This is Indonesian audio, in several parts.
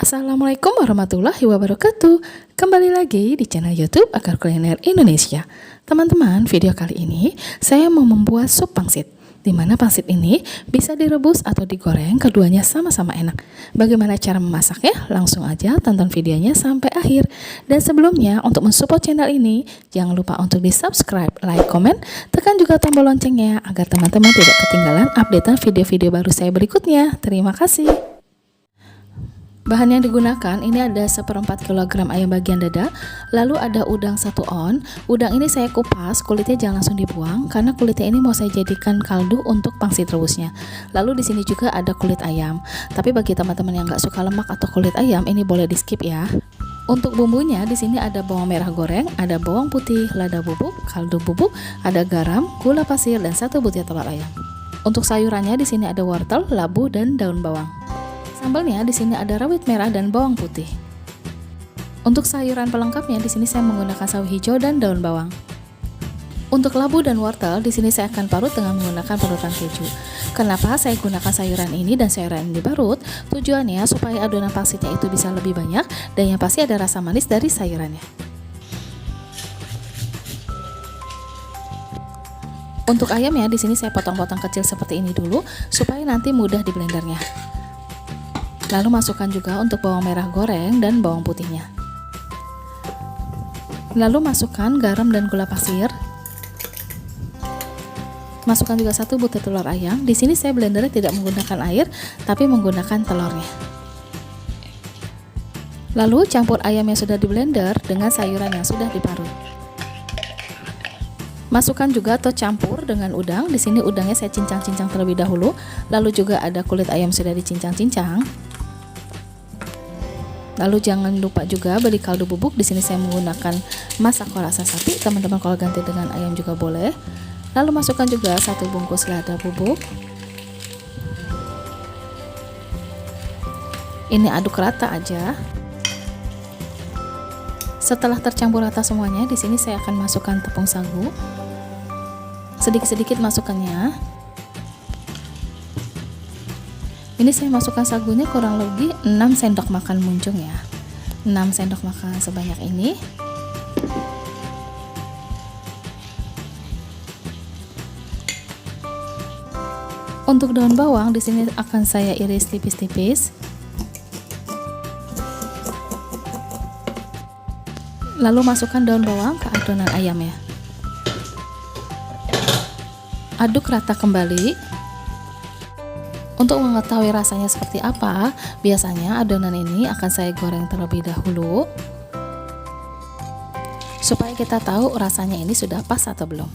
Assalamualaikum warahmatullahi wabarakatuh. Kembali lagi di channel YouTube Akar Kuliner Indonesia. Teman-teman, video kali ini saya mau membuat sup pangsit, di mana pangsit ini bisa direbus atau digoreng, keduanya sama-sama enak. Bagaimana cara memasaknya? Langsung aja tonton videonya sampai akhir. Dan sebelumnya, untuk mensupport channel ini, jangan lupa untuk di-subscribe, like, komen, tekan juga tombol loncengnya agar teman-teman tidak ketinggalan updatean video-video baru saya berikutnya. Terima kasih. Bahan yang digunakan ini ada 1/4 kg ayam bagian dada, lalu ada udang 1 on. Udang ini saya kupas, kulitnya jangan langsung dibuang karena kulitnya ini mau saya jadikan kaldu untuk pangsit rebusnya. Lalu di sini juga ada kulit ayam. Tapi bagi teman-teman yang nggak suka lemak atau kulit ayam, ini boleh di skip ya. Untuk bumbunya di sini ada bawang merah goreng, ada bawang putih, lada bubuk, kaldu bubuk, ada garam, gula pasir, dan 1 butir telur ayam. Untuk sayurannya di sini ada wortel, labu, dan daun bawang. Sambalnya di sini ada rawit merah dan bawang putih. Untuk sayuran pelengkapnya di sini saya menggunakan sawi hijau dan daun bawang. Untuk labu dan wortel di sini saya akan parut dengan menggunakan parutan keju. Kenapa saya gunakan sayuran ini dan sayuran ini diparut? Tujuannya supaya adonan pangsitnya itu bisa lebih banyak dan yang pasti ada rasa manis dari sayurannya. Untuk ayamnya di sini saya potong-potong kecil seperti ini dulu supaya nanti mudah di blendernya. Lalu masukkan juga untuk bawang merah goreng dan bawang putihnya. Lalu masukkan garam dan gula pasir. Masukkan juga 1 butir telur ayam. Di sini saya blendernya tidak menggunakan air, tapi menggunakan telurnya. Lalu campur ayam yang sudah di blender dengan sayuran yang sudah diparut. Masukkan juga atau campur dengan udang. Di sini udangnya saya cincang-cincang terlebih dahulu. Lalu juga ada kulit ayam sudah dicincang-cincang. Lalu jangan lupa juga beli kaldu bubuk. Di sini saya menggunakan masako rasa sapi. Teman-teman kalau ganti dengan ayam juga boleh. Lalu masukkan juga 1 bungkus lada bubuk. Ini aduk rata aja. Setelah tercampur rata semuanya, di sini saya akan masukkan tepung sagu. Sedikit-sedikit masukkannya. Ini saya masukkan sagunya kurang lebih 6 sendok makan muncung ya. 6 sendok makan sebanyak ini. Untuk daun bawang di sini akan saya iris tipis-tipis. Lalu masukkan daun bawang ke adonan ayamnya. Aduk rata kembali. Untuk mengetahui rasanya seperti apa, biasanya adonan ini akan saya goreng terlebih dahulu supaya kita tahu rasanya ini sudah pas atau belum.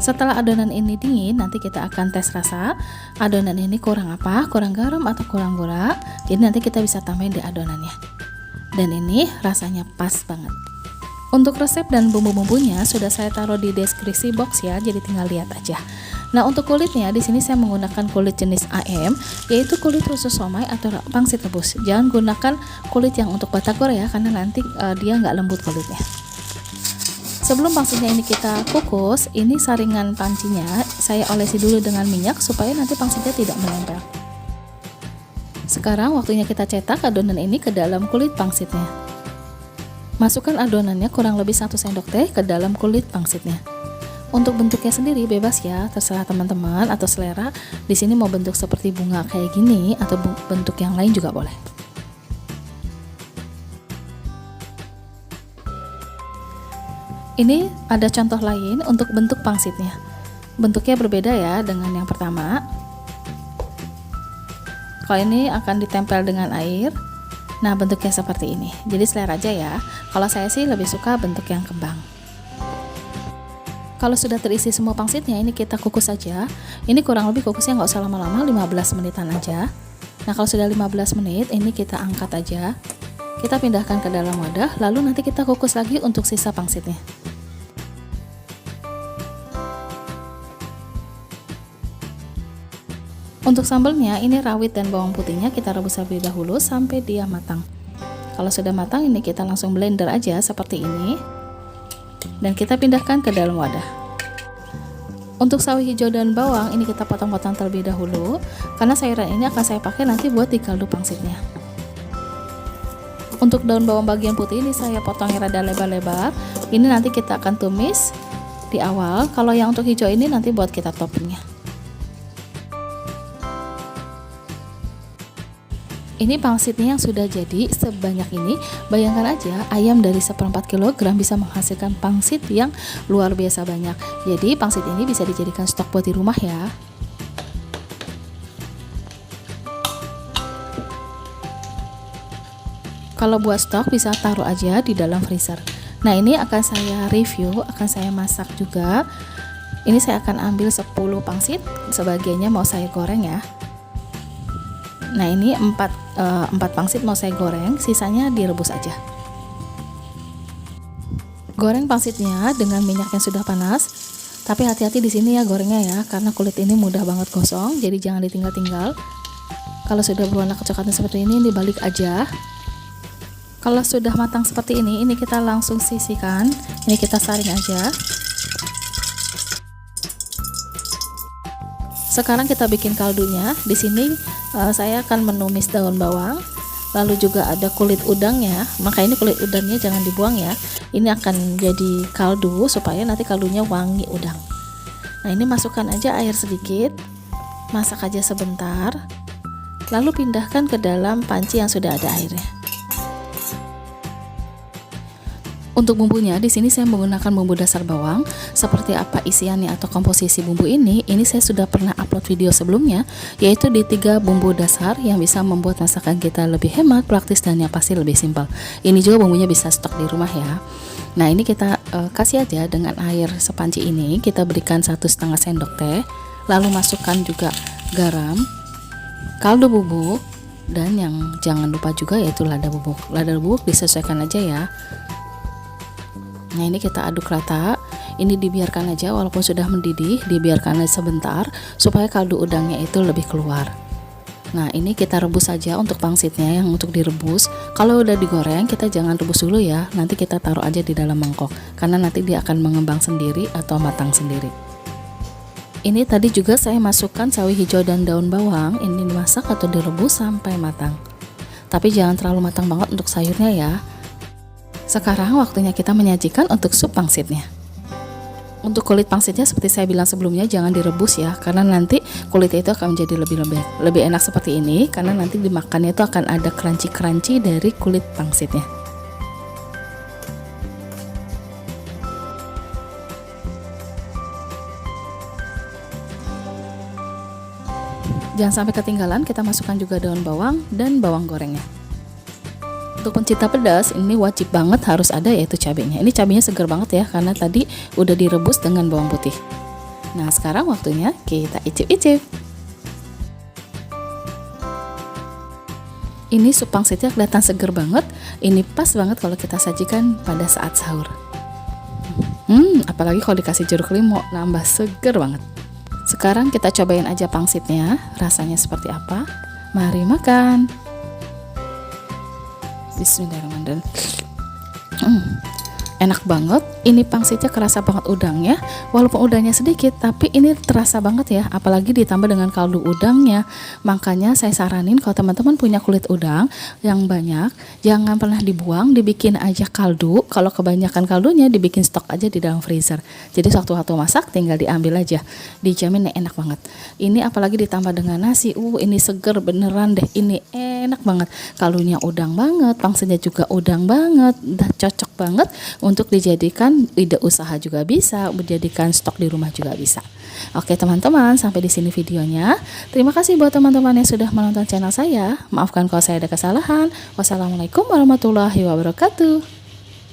Setelah adonan ini dingin, nanti kita akan tes rasa adonan ini kurang apa, kurang garam atau kurang gula. Jadi nanti kita bisa tambahin di adonannya. Dan ini rasanya pas banget. Untuk resep dan bumbu-bumbunya sudah saya taruh di deskripsi box ya, jadi tinggal lihat aja. Nah, untuk kulitnya di sini saya menggunakan kulit jenis AM, yaitu kulit khusus somai atau pangsit rebus. Jangan gunakan kulit yang untuk batagor ya, karena nanti dia nggak lembut kulitnya. Sebelum pangsitnya ini kita kukus, ini saringan pancinya saya olesi dulu dengan minyak supaya nanti pangsitnya tidak menempel. Sekarang waktunya kita cetak adonan ini ke dalam kulit pangsitnya. Masukkan adonannya kurang lebih 1 sendok teh ke dalam kulit pangsitnya. Untuk bentuknya sendiri bebas ya, terserah teman-teman atau selera. Di sini mau bentuk seperti bunga kayak gini atau bentuk yang lain juga boleh. Ini ada contoh lain untuk bentuk pangsitnya. Bentuknya berbeda ya dengan yang pertama. Kalau ini akan ditempel dengan air. Nah, bentuknya seperti ini. Jadi selera aja ya. Kalau saya sih lebih suka bentuk yang kembang. Kalau sudah terisi semua pangsitnya, ini kita kukus aja. Ini kurang lebih kukusnya nggak usah lama-lama, 15 menitan aja. Nah, kalau sudah 15 menit, ini kita angkat aja. Kita pindahkan ke dalam wadah, lalu nanti kita kukus lagi untuk sisa pangsitnya. Untuk sambalnya, ini rawit dan bawang putihnya kita rebus terlebih dahulu sampai dia matang. Kalau sudah matang, ini kita langsung blender aja seperti ini. Dan kita pindahkan ke dalam wadah. Untuk sawi hijau dan bawang ini kita potong-potong terlebih dahulu, karena sayuran ini akan saya pakai nanti buat di kaldu pangsitnya. Untuk daun bawang bagian putih ini saya potongnya rada lebar-lebar. Ini nanti kita akan tumis di awal. Kalau yang untuk hijau ini nanti buat kita toppingnya. Ini pangsitnya yang sudah jadi sebanyak ini. Bayangkan aja ayam dari 1/4 kg bisa menghasilkan pangsit yang luar biasa banyak. Jadi pangsit ini bisa dijadikan stok buat di rumah ya. Kalau buat stok bisa taruh aja di dalam freezer. Nah ini akan saya review, akan saya masak juga. Ini saya akan ambil 10 pangsit, sebagiannya mau saya goreng ya. Nah ini 4 pangsit mau saya goreng, sisanya direbus aja. Goreng pangsitnya dengan minyak yang sudah panas. Tapi hati-hati di sini ya gorengnya ya, karena kulit ini mudah banget gosong, jadi jangan ditinggal-tinggal. Kalau sudah berwarna kecoklatan seperti ini dibalik aja. Kalau sudah matang seperti ini kita langsung sisihkan. Ini kita saring aja. Sekarang kita bikin kaldunya. Di sini saya akan menumis daun bawang, lalu juga ada kulit udangnya. Maka ini kulit udangnya jangan dibuang ya. Ini akan jadi kaldu supaya nanti kaldunya wangi udang. Nah ini masukkan aja air sedikit, masak aja sebentar, lalu pindahkan ke dalam panci yang sudah ada airnya. Untuk bumbunya di sini saya menggunakan bumbu dasar bawang. Seperti apa isiannya atau komposisi bumbu ini saya sudah pernah upload video sebelumnya, yaitu di 3 bumbu dasar yang bisa membuat masakan kita lebih hemat, praktis, dan yang pasti lebih simpel. Ini juga bumbunya bisa stok di rumah ya. Nah ini kita kasih aja dengan air sepanci ini, kita berikan 1,5 sendok teh, lalu masukkan juga garam, kaldu bubuk, dan yang jangan lupa juga yaitu lada bubuk. Lada bubuk disesuaikan aja ya. Nah ini kita aduk rata. Ini dibiarkan aja walaupun sudah mendidih, dibiarkan aja sebentar supaya kaldu udangnya itu lebih keluar. Nah ini kita rebus aja untuk pangsitnya yang untuk direbus. Kalau udah digoreng kita jangan rebus dulu ya, nanti kita taruh aja di dalam mangkok karena nanti dia akan mengembang sendiri atau matang sendiri. Ini tadi juga saya masukkan sawi hijau dan daun bawang, ini dimasak atau direbus sampai matang. Tapi jangan terlalu matang banget untuk sayurnya ya. Sekarang waktunya kita menyajikan untuk sup pangsitnya. Untuk kulit pangsitnya seperti saya bilang sebelumnya jangan direbus ya, karena nanti kulitnya itu akan menjadi lebih enak seperti ini, karena nanti dimakannya itu akan ada crunchy dari kulit pangsitnya. Jangan sampai ketinggalan, kita masukkan juga daun bawang dan bawang gorengnya. Untuk pencinta pedas ini wajib banget harus ada yaitu cabenya. Ini cabenya segar banget ya karena tadi udah direbus dengan bawang putih. Nah sekarang waktunya kita icip-icip. Ini sup pangsitnya kelihatan segar banget. Ini pas banget kalau kita sajikan pada saat sahur. Apalagi kalau dikasih jeruk limau, nambah segar banget. Sekarang kita cobain aja pangsitnya, rasanya seperti apa. Mari makan. Bismillahirrahmanirrahim. Enak banget. Ini pangsitnya kerasa banget udangnya, walaupun udangnya sedikit tapi ini terasa banget ya, apalagi ditambah dengan kaldu udangnya. Makanya saya saranin kalau teman-teman punya kulit udang yang banyak, jangan pernah dibuang, dibikin aja kaldu. Kalau kebanyakan kaldunya dibikin stok aja di dalam freezer, jadi waktu masak tinggal diambil aja, dijamin enak banget. Ini apalagi ditambah dengan nasi, ini seger beneran deh, ini enak banget. Kaldunya udang banget, pangsitnya juga udang banget, udah cocok banget untuk dijadikan ide usaha juga bisa, menjadikan stok di rumah juga bisa. Oke teman-teman, sampai di sini videonya. Terima kasih buat teman-teman yang sudah menonton channel saya. Maafkan kalau saya ada kesalahan. Wassalamualaikum warahmatullahi wabarakatuh.